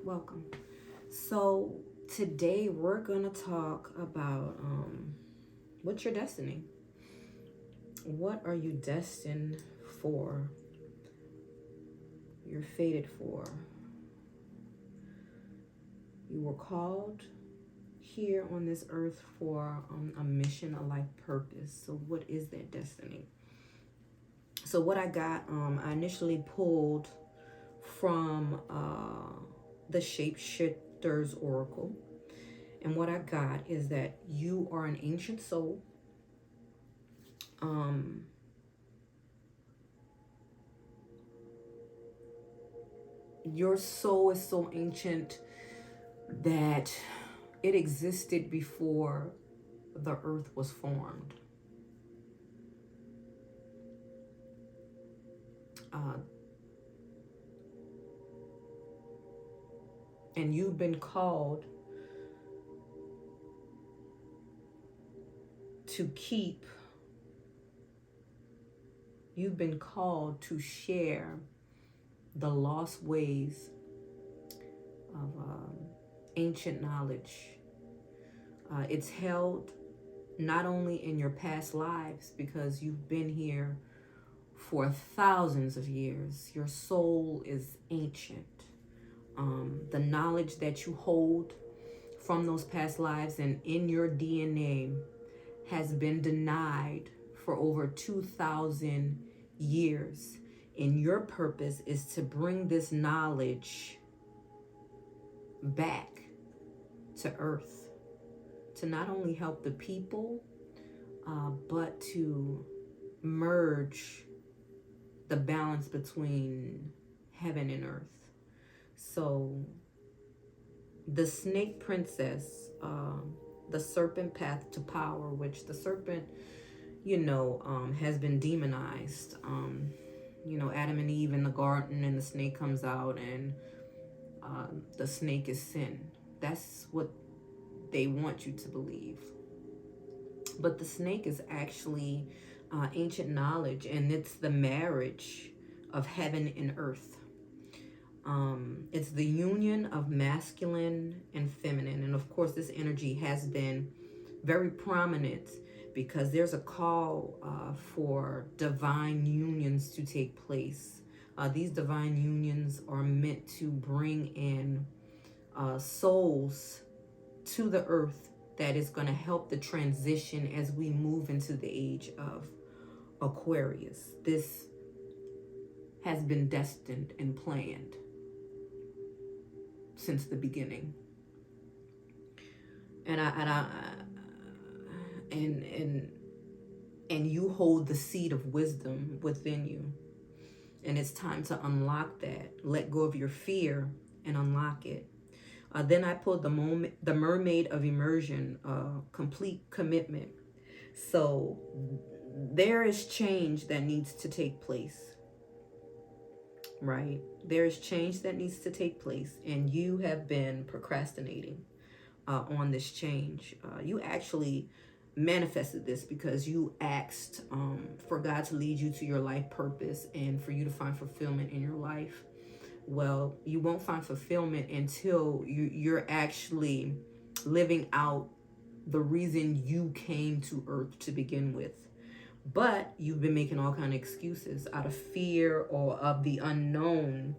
Welcome. So today we're gonna talk about what's your destiny? What are you destined for? You're fated for. You were called here on this earth for a mission, a life purpose. So what is that destiny? So what I got, I initially pulled from the Shapeshifter's Oracle. And what I got is that you are an ancient soul. Um, your soul is so ancient that it existed before the earth was formed. Uh, and you've been called to keep, you've been called to share the lost ways of ancient knowledge. It's held not only in your past lives, because you've been here for thousands of years. Your soul is ancient. The knowledge that you hold from those past lives and in your DNA has been denied for over 2,000 years. And your purpose is to bring this knowledge back to earth, to not only help the people, but to merge the balance between heaven and earth. So the snake princess, the serpent path to power, which the serpent, has been demonized. Adam and Eve in the garden, and the snake comes out, and the snake is sin. That's what they want you to believe. But the snake is actually ancient knowledge, and it's the marriage of heaven and earth. It's the union of masculine and feminine. And of course, this energy has been very prominent because there's a call for divine unions to take place. These divine unions are meant to bring in souls to the earth that is going to help the transition as we move into the age of Aquarius. This has been destined and planned since the beginning. And you hold the seed of wisdom within you. And it's time to unlock that. Let go of your fear and unlock it. Then I pulled the Mermaid of Immersion, complete commitment. So there is change that needs to take place, right? There is change that needs to take place, and you have been procrastinating on this change. You actually manifested this because you asked for God to lead you to your life purpose and for you to find fulfillment in your life. Well, you won't find fulfillment until you're actually living out the reason you came to earth to begin with. But you've been making all kind of excuses out of fear or of the unknown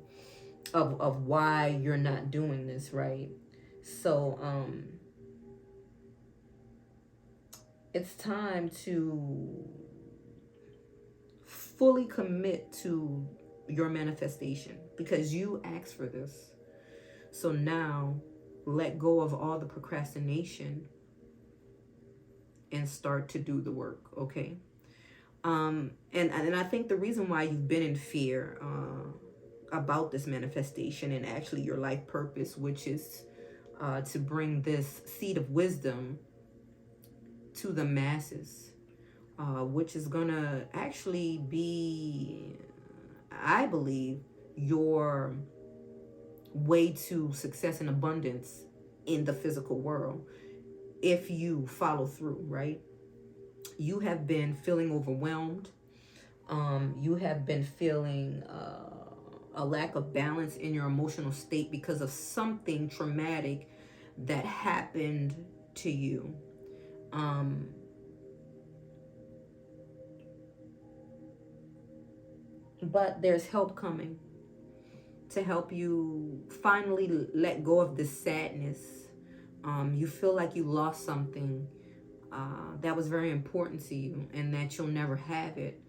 of why you're not doing this, right? So it's time to fully commit to your manifestation because you asked for this. So now let go of all the procrastination and start to do the work, okay? And I think the reason why you've been in fear about this manifestation and actually your life purpose, which is to bring this seed of wisdom to the masses, which is gonna actually be, I believe, your way to success and abundance in the physical world if you follow through, right? You have been feeling overwhelmed. You have been feeling a lack of balance in your emotional state because of something traumatic that happened to you. But there's help coming to help you finally let go of this sadness. You feel like you lost something that was very important to you and that you'll never have it.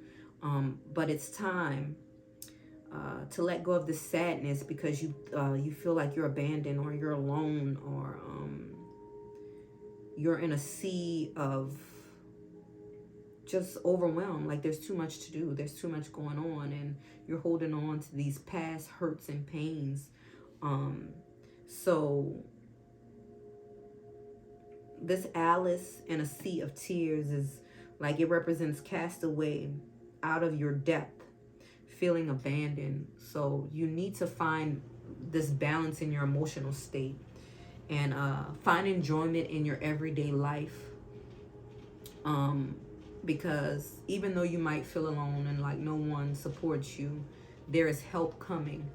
But it's time to let go of the sadness because you feel like you're abandoned, or you're alone, or you're in a sea of just overwhelmed. Like there's too much to do, there's too much going on, and you're holding on to these past hurts and pains. So this Alice in a sea of tears is like, it represents cast away out of your depth, feeling abandoned. So you need to find this balance in your emotional state, and find enjoyment in your everyday life. Because even though you might feel alone and like no one supports you, there is help coming.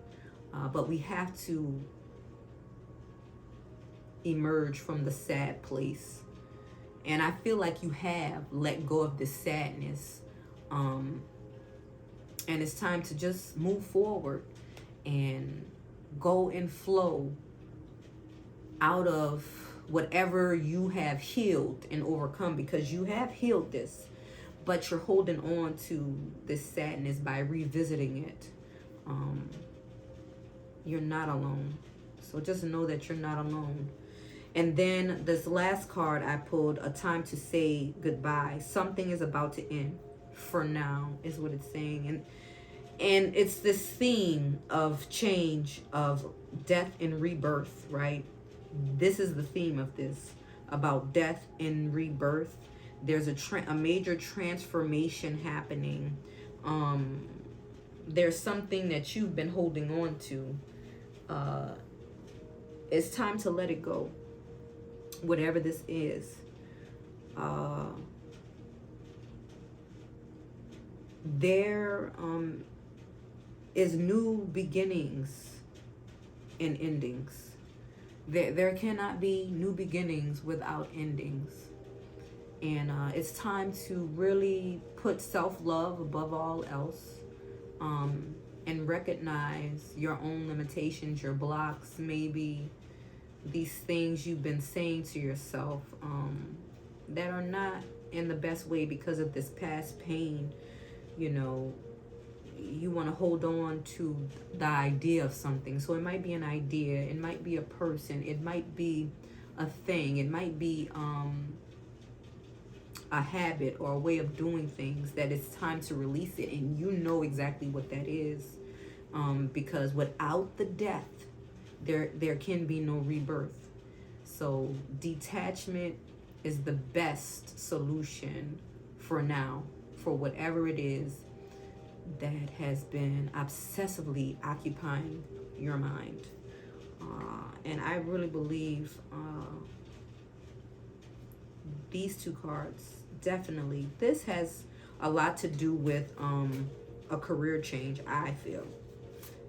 But we have to emerge from the sad place. And I feel like you have let go of this sadness. And it's time to just move forward and go and flow out of whatever you have healed and overcome, because you have healed this, but you're holding on to this sadness by revisiting it. You're not alone. So just know that you're not alone. And then this last card I pulled, a time to say goodbye. Something is about to end for now, is what it's saying. And it's this theme of change, of death and rebirth, right? This is the theme of this, about death and rebirth. There's a major transformation happening. There's something that you've been holding on to. It's time to let it go, whatever this is. There is new beginnings and endings. There cannot be new beginnings without endings. And it's time to really put self-love above all else, and recognize your own limitations, your blocks, maybe these things you've been saying to yourself that are not in the best way because of this past pain. You know, you want to hold on to the idea of something. So it might be an idea, it might be a person, it might be a thing, it might be a habit or a way of doing things, that it's time to release it. And you know exactly what that is, because without the death, there can be no rebirth. So detachment is the best solution for now, for whatever it is that has been obsessively occupying your mind. And I really believe these two cards, definitely, this has a lot to do with a career change, I feel,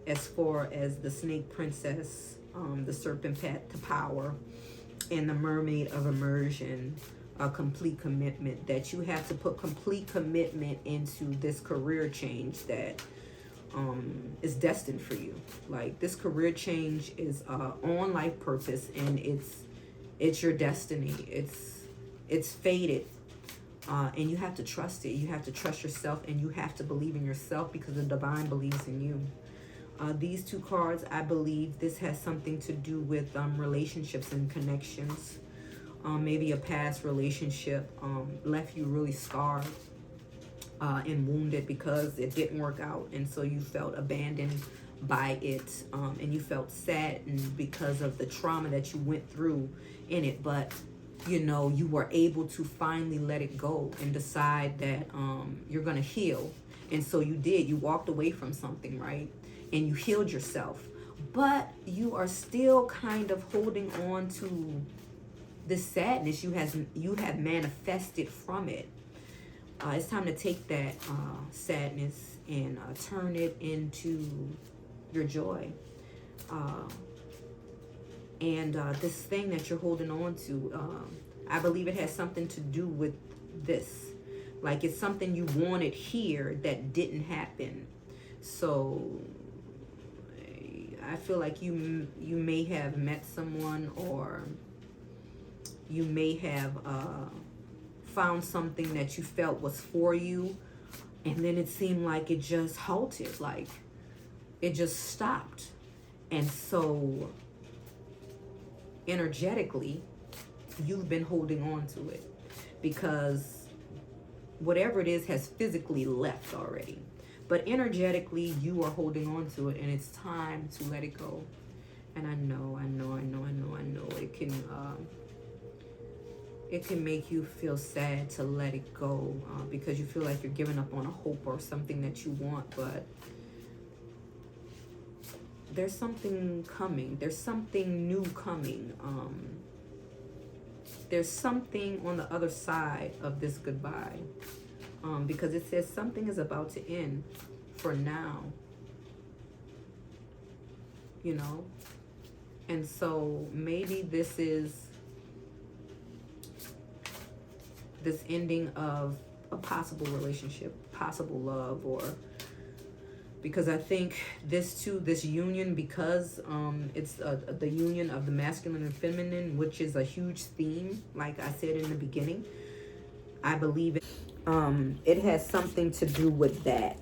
as far as the Snake Princess, the Serpent Path to Power, and the Mermaid of Immersion. A complete commitment, that you have to put complete commitment into this career change that is destined for you. Like, this career change is on life purpose, and it's your destiny. It's fated, and you have to trust it. You have to trust yourself, and you have to believe in yourself, because the divine believes in you. These two cards, I believe this has something to do with relationships and connections. Maybe a past relationship left you really scarred and wounded because it didn't work out, and so you felt abandoned by it, and you felt saddened because of the trauma that you went through in it. But you know, you were able to finally let it go and decide that you're gonna heal. And so you did. You walked away from something, right? And you healed yourself, but you are still kind of holding on to this sadness you have manifested from it. It's time to take that sadness and turn it into your joy. And this thing that you're holding on to, I believe it has something to do with this. Like it's something you wanted here that didn't happen. So I feel like you may have met someone, or you may have found something that you felt was for you, and then it seemed like it just halted, like it just stopped. And so energetically, you've been holding on to it because whatever it is has physically left already. But energetically, you are holding on to it, and it's time to let it go. And I know it can make you feel sad to let it go, because you feel like you're giving up on a hope or something that you want. But there's something coming. There's something new coming. There's something on the other side of this goodbye. Because it says something is about to end for now. You know? And so maybe this is this ending of a possible relationship, possible love, or because I think this too, this union, because it's the union of the masculine and feminine, which is a huge theme, like I said in the beginning. I believe it has something to do with that.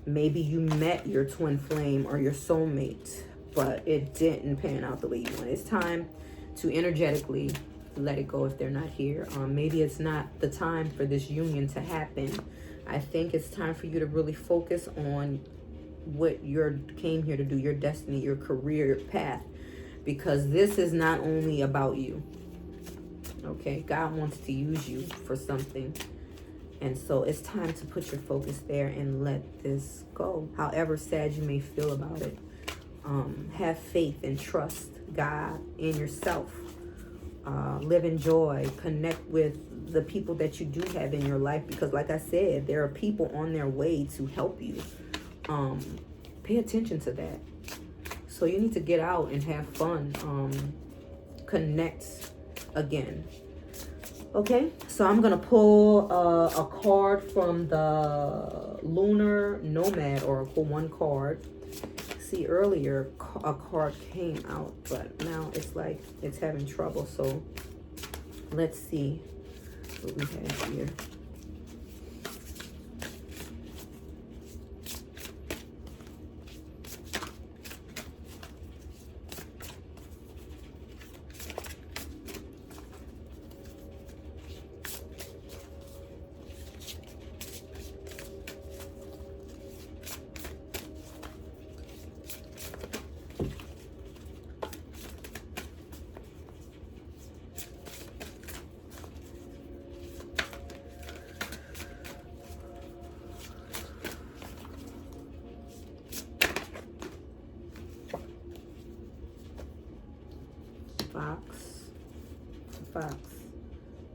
Maybe you met your twin flame or your soulmate, but it didn't pan out the way you wanted. It's time to energetically let it go if they're not here. Maybe it's not the time for this union to happen. I think it's time for you to really focus on what you came here to do, your destiny, your career, your path, because this is not only about you. Okay, God wants to use you for something. And so it's time to put your focus there and let this go. However sad you may feel about it, have faith and trust God in yourself. Live in joy. Connect with the people that you do have in your life, because like I said, there are people on their way to help you. Pay attention to that. So you need to get out and have fun. Connect again. Okay, so I'm gonna pull a card from the Lunar Nomad Oracle, one card. See, earlier a card came out, but now it's like it's having trouble. So let's see what we have here. Fox,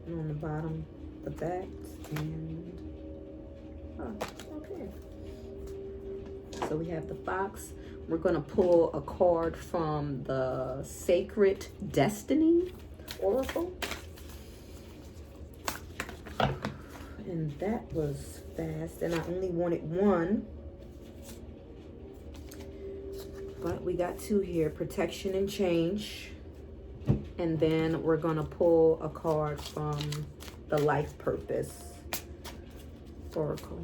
and on the bottom the bat, and okay, so we have the fox. We're gonna pull a card from the Sacred Destiny Oracle, and that was fast, and I only wanted one, but we got two here. Protection and change. And then we're going to pull a card from the Life Purpose Oracle.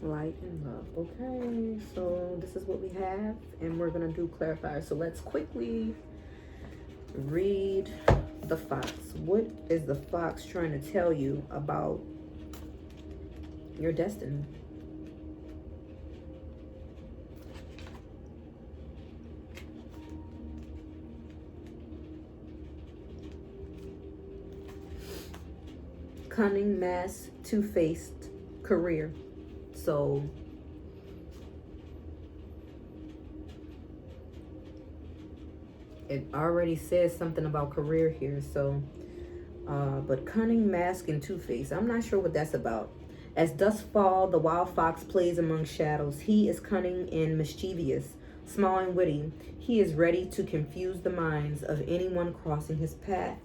Light and love. Okay, so this is what we have, and we're gonna do clarifiers. So let's quickly read the fox. What is the fox trying to tell you about your destiny? cunning, masked, two-faced career. So it already says something about career here. So, but cunning, masked, and two-faced. I'm not sure what that's about. As dusk fall, the wild fox plays among shadows. He is cunning and mischievous, small and witty. He is ready to confuse the minds of anyone crossing his path.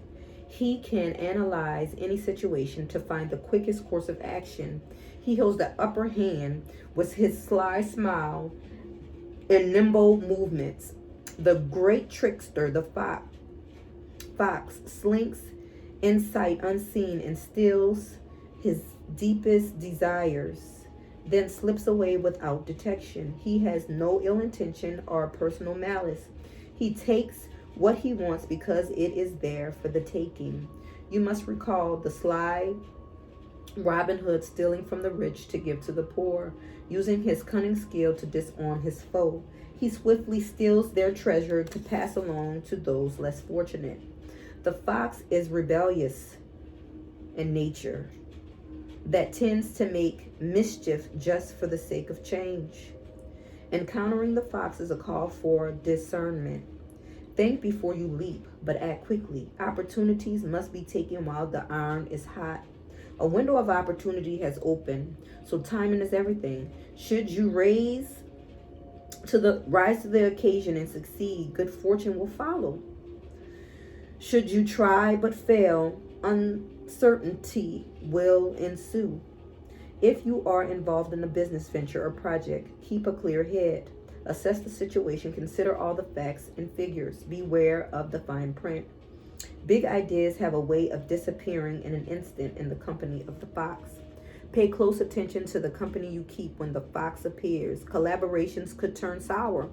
He can analyze any situation to find the quickest course of action. He holds the upper hand with his sly smile and nimble movements. The great trickster, the fox slinks in sight unseen and steals his deepest desires, then slips away without detection. He has no ill intention or personal malice. He takes what he wants because it is there for the taking. You must recall the sly Robin Hood stealing from the rich to give to the poor, using his cunning skill to disarm his foe. He swiftly steals their treasure to pass along to those less fortunate. The fox is rebellious in nature that tends to make mischief just for the sake of change. Encountering the fox is a call for discernment. Think before you leap, but act quickly. Opportunities must be taken while the iron is hot. A window of opportunity has opened, so timing is everything. Should you rise to the occasion and succeed, good fortune will follow. Should you try but fail, uncertainty will ensue. If you are involved in a business venture or project, keep a clear head. Assess the situation, consider all the facts and figures. Beware of the fine print. Big ideas have a way of disappearing in an instant in the company of the fox. Pay close attention to the company you keep when the fox appears. Collaborations could turn sour.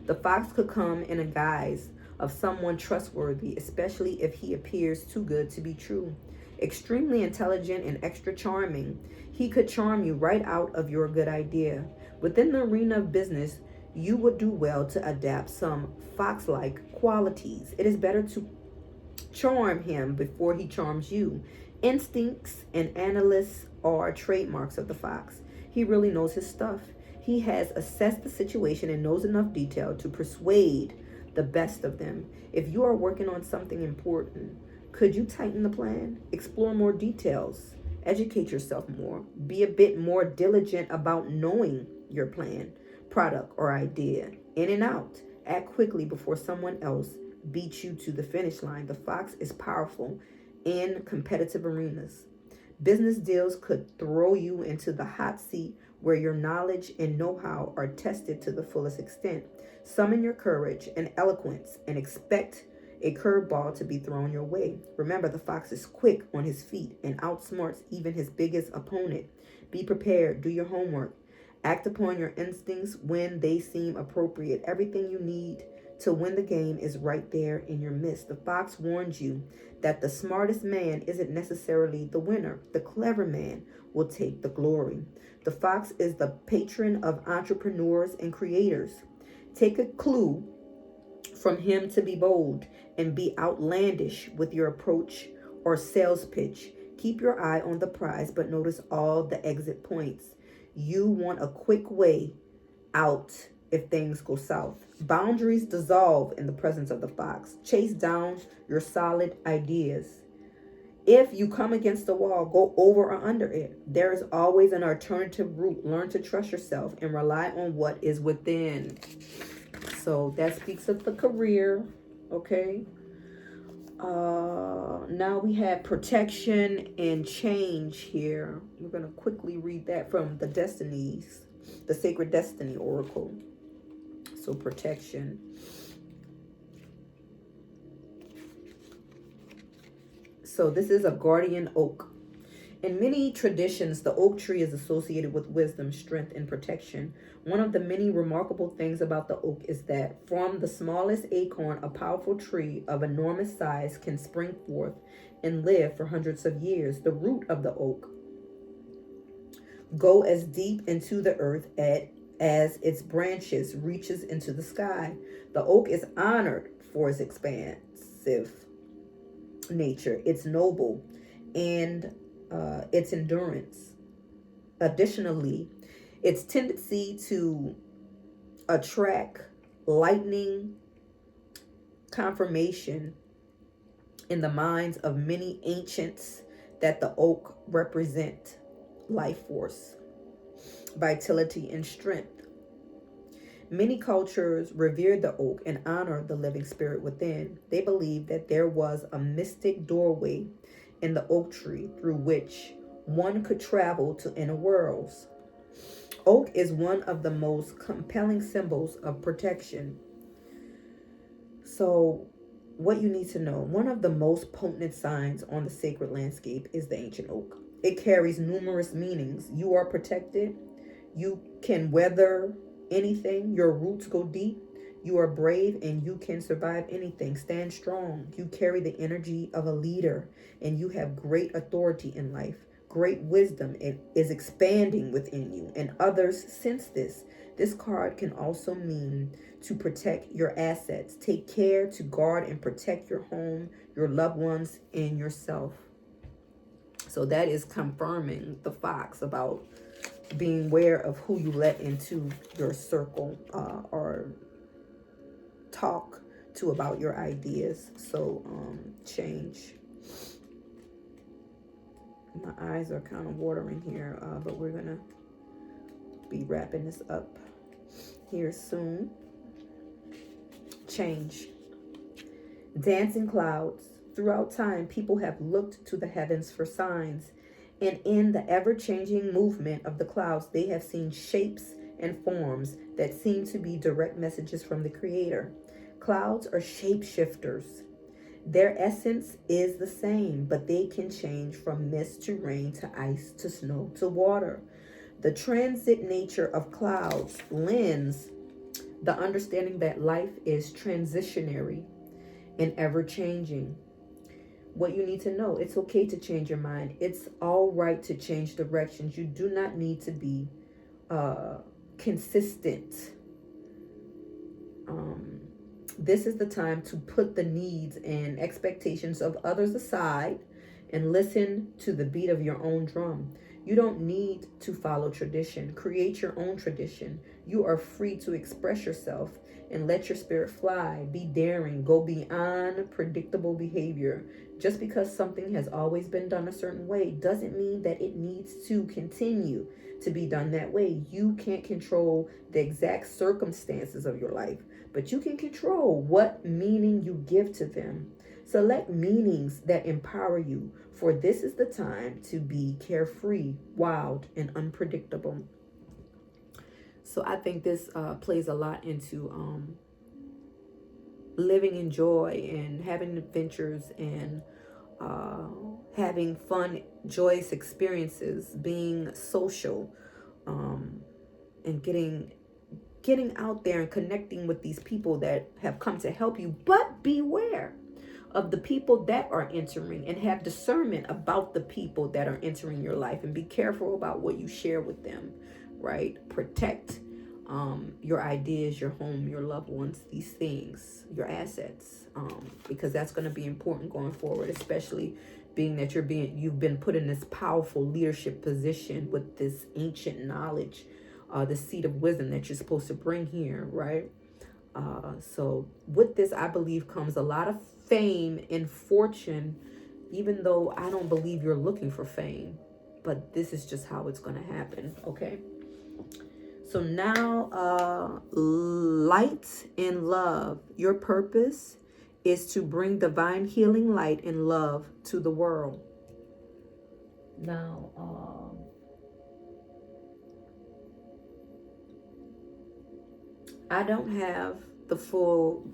The fox could come in a guise of someone trustworthy, especially if he appears too good to be true. Extremely intelligent and extra charming, he could charm you right out of your good idea. Within the arena of business, you would do well to adapt some fox-like qualities. It is better to charm him before he charms you. Instincts and analysts are trademarks of the fox. He really knows his stuff. He has assessed the situation and knows enough detail to persuade the best of them. If you are working on something important, could you tighten the plan? Explore more details. Educate yourself more. Be a bit more diligent about knowing your plan, product, or idea. In and out. Act quickly before someone else beats you to the finish line. The fox is powerful in competitive arenas. Business deals could throw you into the hot seat where your knowledge and know-how are tested to the fullest extent. Summon your courage and eloquence and expect a curveball to be thrown your way. Remember, the fox is quick on his feet and outsmarts even his biggest opponent. Be prepared. Do your homework. Act upon your instincts when they seem appropriate. Everything you need to win the game is right there in your midst. The fox warns you that the smartest man isn't necessarily the winner. The clever man will take the glory. The fox is the patron of entrepreneurs and creators. Take a clue from him to be bold and be outlandish with your approach or sales pitch. Keep your eye on the prize, but notice all the exit points. You want a quick way out if things go south. Boundaries dissolve in the presence of the fox. Chase down your solid ideas. If you come against the wall, go over or under it. There is always an alternative route. Learn to trust yourself and rely on what is within. So that speaks of the career, okay? Now we have protection and change here. We're going to quickly read that from the Destinies, the Sacred Destiny Oracle. So protection. So this is a guardian oak. In many traditions, the oak tree is associated with wisdom, strength, and protection. One of the many remarkable things about the oak is that from the smallest acorn, a powerful tree of enormous size can spring forth and live for hundreds of years. The root of the oak go as deep into the earth as its branches reaches into the sky. The oak is honored for its expansive nature, its noble and its endurance. Additionally, its tendency to attract lightning confirmation in the minds of many ancients that the oak represent life force, vitality, and strength. Many cultures revere the oak and honor the living spirit within. They believe that there was a mystic doorway in the oak tree through which one could travel to inner worlds. Oak is one of the most compelling symbols of protection. So, what you need to know, one of the most potent signs on the sacred landscape is the ancient oak. It carries numerous meanings. You are protected. You can weather anything. Your roots go deep. You are brave and you can survive anything. Stand strong. You carry the energy of a leader and you have great authority in life. Great wisdom is expanding within you, and others sense this. This card can also mean to protect your assets. Take care to guard and protect your home, your loved ones, and yourself. So that is confirming the fox about being aware of who you let into your circle or talk to about your ideas. So change. My eyes are kind of watering here, but we're gonna be wrapping this up here soon. Change. Dancing clouds. Throughout time, people have looked to the heavens for signs, and in the ever-changing movement of the clouds, they have seen shapes and forms that seem to be direct messages from the Creator. Clouds are shapeshifters. Their essence is the same, but they can change from mist to rain to ice to snow to water. The transit nature of clouds lends the understanding that life is transitionary and ever-changing. What you need to know, it's okay to change your mind. It's all right to change directions. You do not need to be consistent. This is the time to put the needs and expectations of others aside and listen to the beat of your own drum. You don't need to follow tradition. Create your own tradition. You are free to express yourself and let your spirit fly. Be daring. Go beyond predictable behavior. Just because something has always been done a certain way doesn't mean that it needs to continue to be done that way. You can't control the exact circumstances of your life, but you can control what meaning you give to them. Select meanings that empower you, for this is the time to be carefree, wild, and unpredictable. So I think this plays a lot into living in joy and having adventures and having fun, joyous experiences, being social, and getting out there and connecting with these people that have come to help you. But beware of the people that are entering, and have discernment about the people that are entering your life, and be careful about what you share with them, right? Protect your ideas, your home, your loved ones, these things, your assets, because that's going to be important going forward, especially being that you've been put in this powerful leadership position with this ancient knowledge, the seed of wisdom that you're supposed to bring here, right? So with this, I believe comes a lot of fame and fortune, even though I don't believe you're looking for fame, but this is just how it's going to happen. Okay. So now, light and love. Your purpose is to bring divine healing light and love to the world. Now, I don't have the full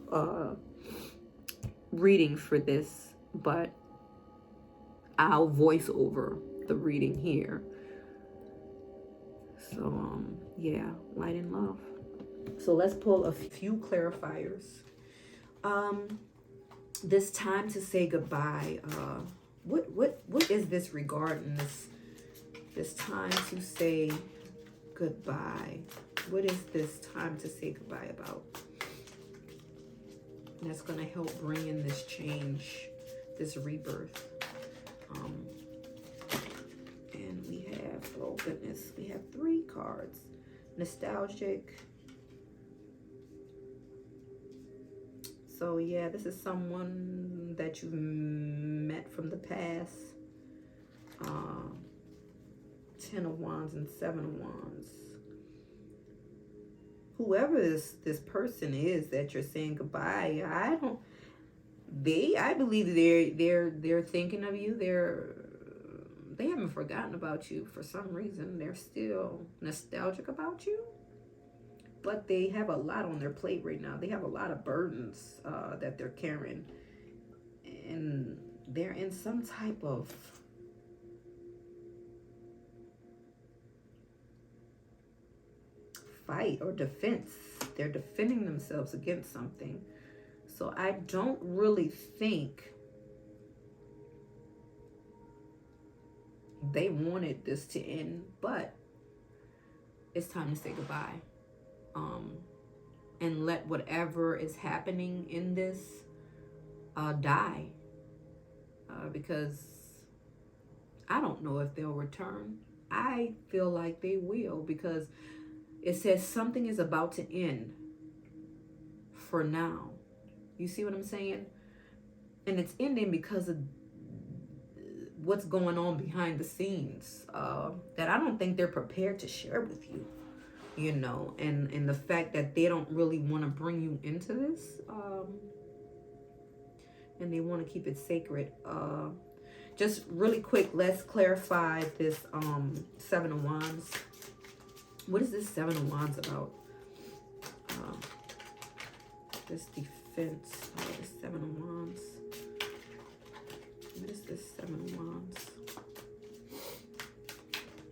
reading for this, but I'll voice over the reading here. So, yeah, light and love. So let's pull a few clarifiers. This time to say goodbye. What is this regarding this time to say goodbye? What is this time to say goodbye about? That's going to help bring in this change, this rebirth. goodness. We have 3 cards. Nostalgic. So yeah, this is someone that you've met from the past. 10 of Wands and 7 of Wands. Whoever this person is that you're saying goodbye, I believe they're thinking of you. They haven't forgotten about you for some reason. They're still nostalgic about you, but they have a lot on their plate right now. They have a lot of burdens that they're carrying, and they're in some type of fight or defense. They're defending themselves against something. So I don't really think they wanted this to end, but it's time to say goodbye. And let whatever is happening in this die. Because I don't know if they'll return. I feel like they will, because it says something is about to end for now. You see what I'm saying? And it's ending because of what's going on behind the scenes that I don't think they're prepared to share with you, you know, and the fact that they don't really want to bring you into this, and they want to keep it sacred. Just really quick, let's clarify this 7 of Wands. What is this 7 of Wands about? This defense, this 7 of Wands. What is this 7 of Wands?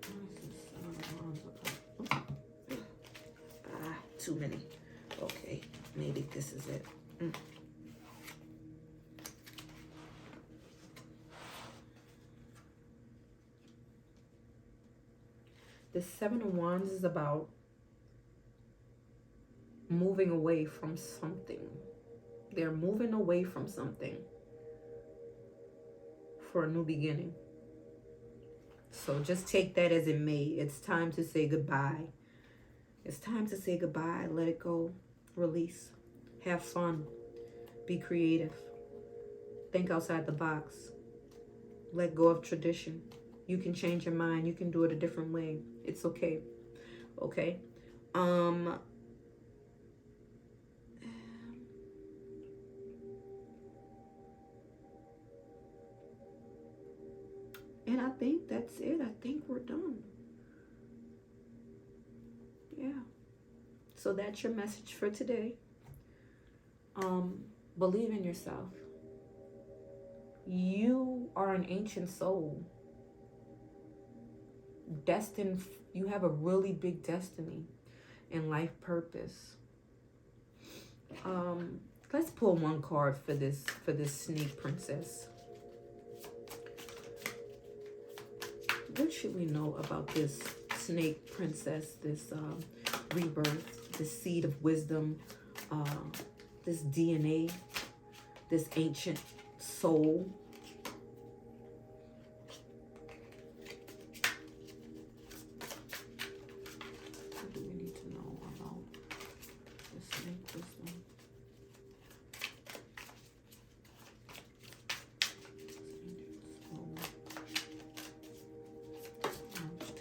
What is this 7 of Wands about? Too many. Okay, maybe this is it. This 7 of Wands is about moving away from something. They're moving away from something for a new beginning. So just take that as it may. It's time to say goodbye. It's time to say goodbye. Let it go. Release. Have fun. Be creative. Think outside the box. Let go of tradition. You can change your mind. You can do it a different way. It's okay. Okay? And I think that's it. I think we're done. Yeah. So that's your message for today. Believe in yourself. You are an ancient soul. Destined, you have a really big destiny and life purpose. Let's pull one card for this snake princess. What should we know about this snake princess, this rebirth, this seed of wisdom, this DNA, this ancient soul? What do we need to know about the snake wisdom?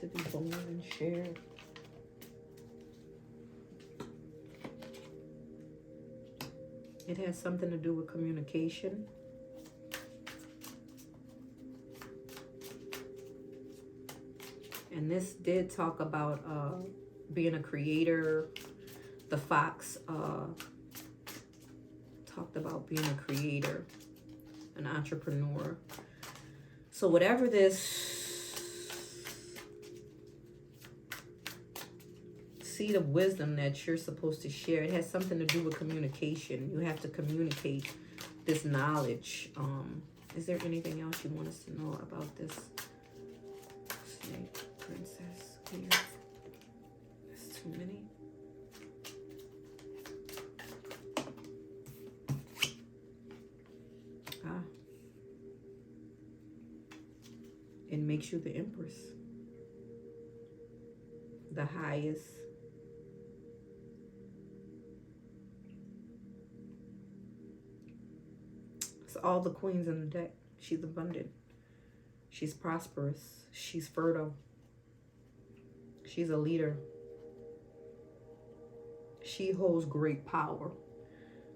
To be born and shared. It has something to do with communication. And this did talk about being a creator. The fox talked about being a creator, an entrepreneur. So whatever this seed of wisdom that you're supposed to share, it has something to do with communication. You have to communicate this knowledge. Is there anything else you want us to know about this snake princess here? There's too many. It makes you the empress. the highest. It's all the queens in the deck. She's abundant. She's prosperous. She's fertile. She's a leader. She holds great power.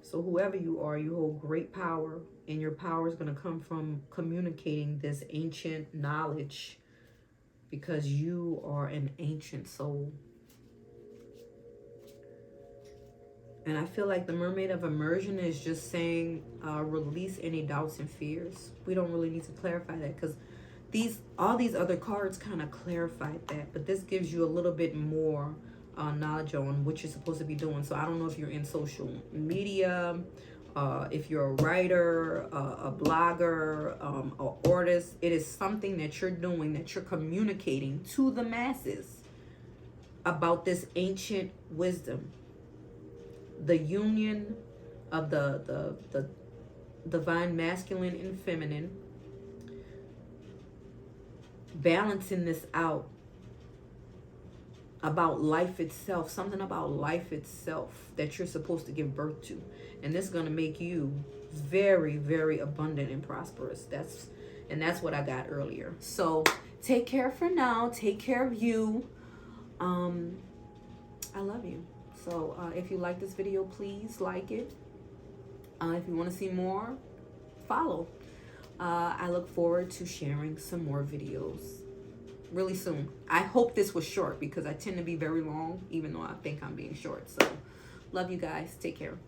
So whoever you are, you hold great power, and your power is going to come from communicating this ancient knowledge, because you are an ancient soul. And I feel like the Mermaid of Immersion is just saying release any doubts and fears. We don't really need to clarify that, because all these other cards kind of clarified that, but this gives you a little bit more knowledge on what you're supposed to be doing. So I don't know if you're in social media, if you're a writer, a blogger, an artist. It is something that you're doing, that you're communicating to the masses about this ancient wisdom, the union of the divine masculine and feminine, balancing this out about life itself, something about life itself that you're supposed to give birth to. And this is going to make you very, very abundant and prosperous. That's what I got earlier. So take care for now. Take care of you. I love you. So if you like this video, please like it. If you want to see more, follow. I look forward to sharing some more videos really soon. I hope this was short, because I tend to be very long, even though I think I'm being short. So love you guys. Take care.